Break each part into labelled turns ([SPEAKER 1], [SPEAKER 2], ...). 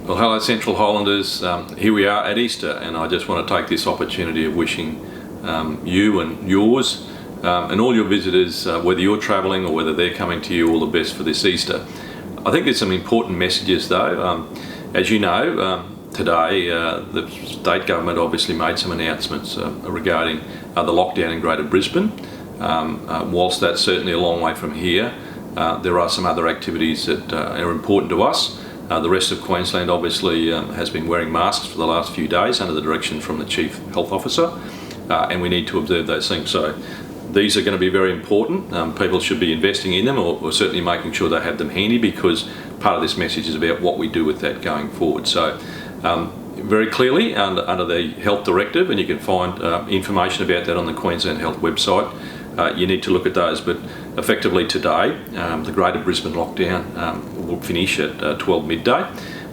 [SPEAKER 1] Well, hello Central Highlanders, here we are at Easter, and I just want to take this opportunity of wishing you and yours and all your visitors, whether you're travelling or whether they're coming to you, all the best for this Easter. I think there's some important messages though. As you know, today the state government obviously made some announcements regarding the lockdown in Greater Brisbane. Whilst that's certainly a long way from here, there are some other activities that are important to us. The rest of Queensland obviously has been wearing masks for the last few days under the direction from the Chief Health Officer, and we need to observe those things. So these are going to be very important. People should be investing in them, or certainly making sure they have them handy, because part of this message is about what we do with that going forward. So very clearly under the Health Directive, and you can find information about that on the Queensland Health website, you need to look at those. But effectively today, the Greater Brisbane lockdown will finish at 12 midday.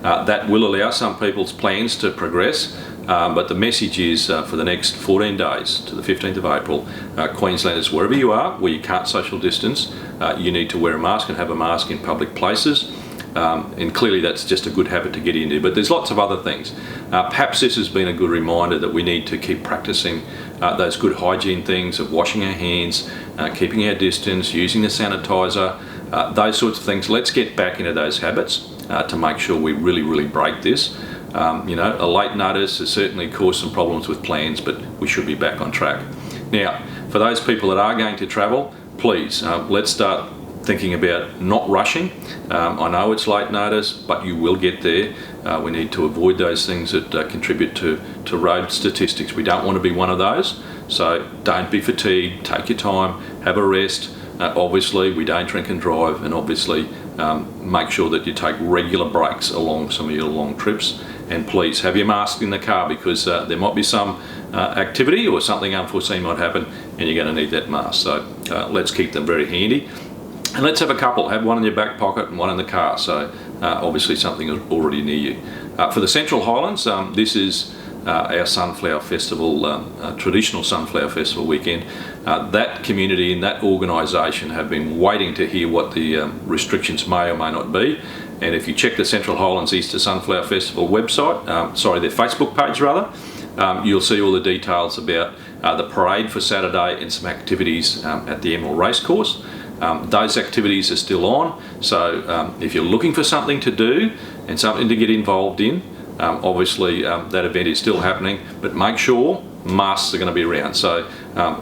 [SPEAKER 1] That will allow some people's plans to progress, but the message is for the next 14 days to the 15th of April, Queenslanders, wherever you are, where you can't social distance, you need to wear a mask and have a mask in public places. And clearly that's just a good habit to get into, but there's lots of other things. Perhaps this has been a good reminder that we need to keep practicing those good hygiene things of washing our hands, keeping our distance, using the sanitizer, those sorts of things. Let's get back into those habits to make sure we really break this. You know, a late notice has certainly caused some problems with plans, but we should be back on track. Now, for those people that are going to travel, please, let's start thinking about not rushing. I know it's late notice, but you will get there. We need to avoid those things that contribute to road statistics. We don't want to be one of those. So don't be fatigued, take your time, have a rest. Obviously, we don't drink and drive, and obviously make sure that you take regular breaks along some of your long trips. And please have your mask in the car, because there might be some activity or something unforeseen might happen, and you're going to need that mask. So let's keep them very handy. And let's have a couple. Have one in your back pocket and one in the car. So obviously something is already near you. For the Central Highlands, this is our Sunflower Festival, traditional Sunflower Festival weekend. That community and that organisation have been waiting to hear what the restrictions may or may not be. And if you check the Central Highlands Easter Sunflower Festival website, their Facebook page rather, you'll see all the details about the parade for Saturday and some activities at the Emerald Racecourse. Those activities are still on, so if you're looking for something to do and something to get involved in, obviously that event is still happening, but make sure masks are going to be around. So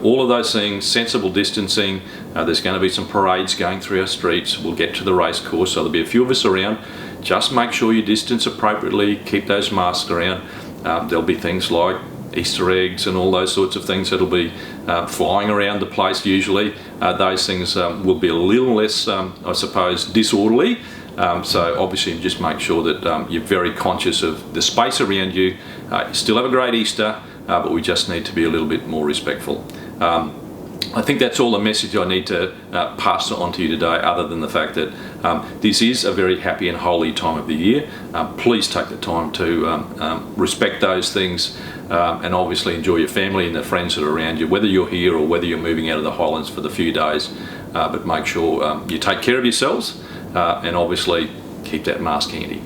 [SPEAKER 1] all of those things, sensible distancing, there's going to be some parades going through our streets. We'll get to the race course, so there'll be a few of us around. Just make sure you distance appropriately, keep those masks around. There'll be things like Easter eggs and all those sorts of things that'll be flying around the place usually. Those things will be a little less, I suppose, disorderly. So obviously just make sure that you're very conscious of the space around you. You still have a great Easter, but we just need to be a little bit more respectful. I think that's all the message I need to pass on to you today, other than the fact that this is a very happy and holy time of the year. Please take the time to respect those things and obviously enjoy your family and the friends that are around you, whether you're here or whether you're moving out of the Highlands for the few days. But make sure you take care of yourselves and obviously keep that mask handy.